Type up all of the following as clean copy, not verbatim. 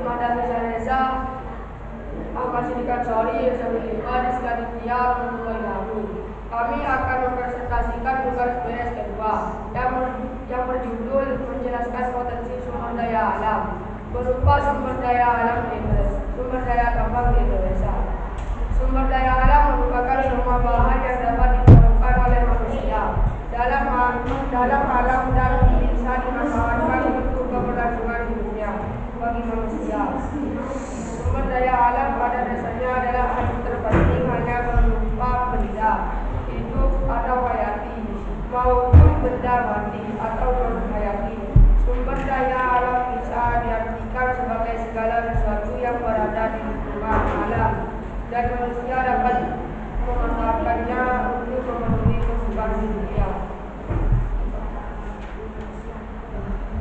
Madam Reza Akasidikan Sori Sebelumnya sekali tiap mulai lalu. Kami akan mempresentasikan tugas beres kedua yang berjudul menjelaskan potensi sumber daya alam berupa sumber daya alam di Indonesia, sumber daya tambang di Indonesia. Sumber daya alam merupakan semua bahan yang dapat ditemukan oleh manusia dalam alam dan bisa dimanfaatkan untuk keberlangsungan hidupnya bagi manusia. Sumber daya alam pada dasarnya adalah hal terpenting hanya berupa benda hidup atau hayati maupun benda mati atau non-hayati. Sumber daya alam bisa diartikan sebagai segala sesuatu yang berada di lingkungan alam dan manusia dapat memanfaatkannya untuk memenuhi kebutuhan hidupnya.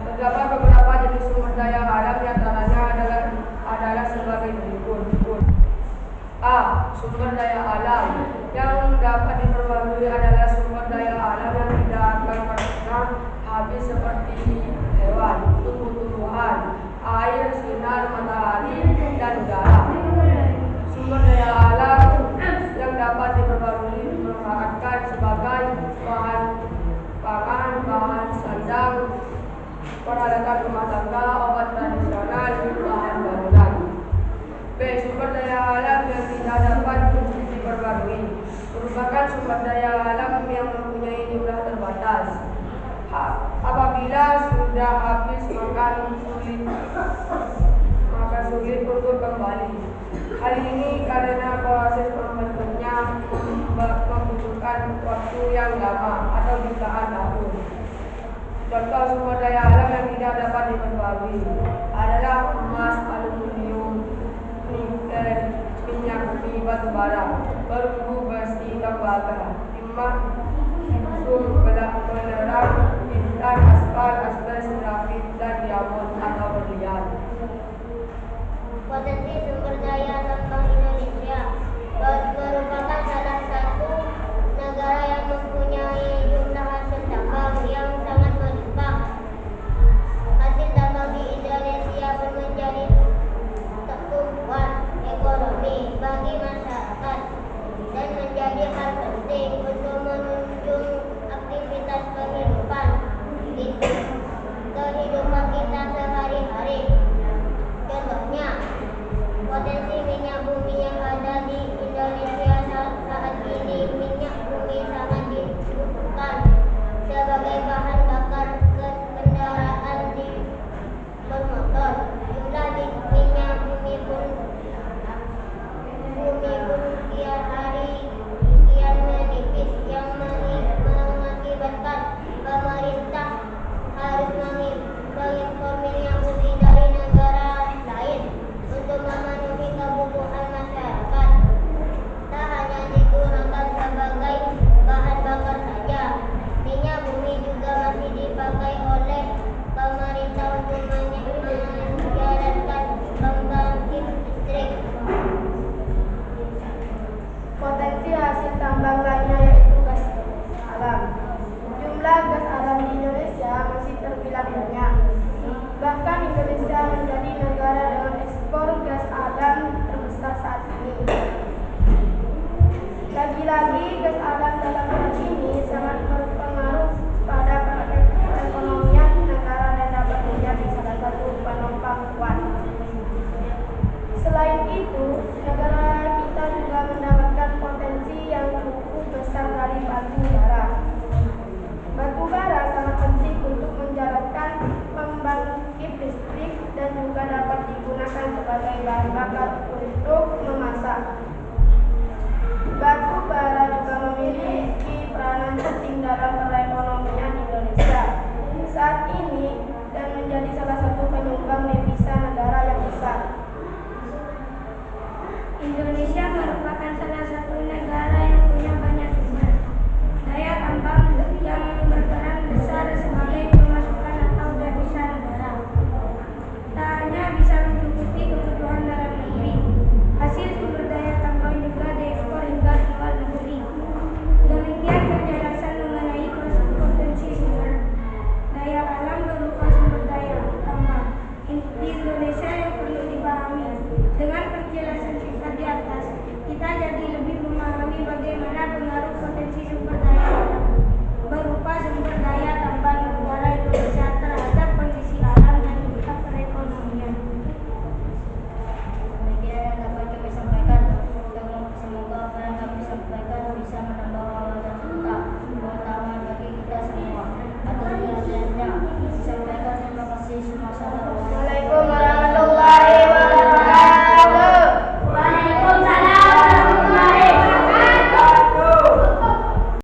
Terdapat beberapa jenis sumber daya alam, di antaranya adalah sebagai berikut. A. Sumber daya alam yang dapat diperbarui adalah sumber daya alam yang tidak akan pernah habis seperti hewan, tumbuh-tumbuhan, air, sinar matahari, dan udara. Sumber daya alam yang dapat diperbarui dimanfaatkan sebagai bahan pangan, bahan sandang, peralatan rumah tangga, obat tradisional, bahan bangunan. B. Sumber daya alam yang tidak dapat diperbarui merupakan sumber daya alam yang mempunyai jumlah terbatas. Apabila sudah habis maka sulit untuk kembali. Hal ini karena proses membentuknya membutuhkan waktu yang lama atau jutaan tahun. Contoh sumber daya alam yang tidak dapat diperbarui adalah emas, aluminium, nikel, minyak bumi, batu bara, perunggu, besi, tembaga, timah, belerang, intan, aspal, asbes, grafit, dan diamond atau berlian. Potensi sumber daya tambang Indonesia merupakan salah satu negara yang mempunyai jumlah hasil tambang yang sangat melimpah. Hasil tambang di Indonesia pun menjadi tumpuan ekonomi bagi masyarakat dan menjadi hal penting untuk menunjang aktivitas kehidupan kita sehari-hari. Contohnya, potensi minyak bumi yang ada di Indonesia saat ini. Minyak bumi sangat dibutuhkan sebagai bahan bakar kendaraan di bermotor. Jumlah di minyak bumi pun kian hari kian menipis yang mengakibatkan pemerintah harus mengimpor minyak bumi dari negara lain untuk memenuhi kebutuhan masyarakat. Tak hanya digunakan sebagai bahan bakar saja, minyak bumi juga masih dipakai oleh pemerintah untuk menjalankan pembangkit listrik. Potensi hasil tambang lainnya yaitu gas alam. Jumlah gas alam di Indonesia masih terbilang banyak. Bahkan Indonesia menjadi negara dengan ekspor gas alam terbesar saat ini. Lagi-lagi gas alam dalam hal ini sangat berpengaruh pada perekonomian negara dan dapat menjadi salah satu penopang kuat. Selain itu, negara kita juga mendapatkan potensi yang cukup besar dari batu bara. Batu bara sangat penting untuk menjalankan pembangkit listrik dan juga dapat digunakan sebagai bahan bakar untuk memasak.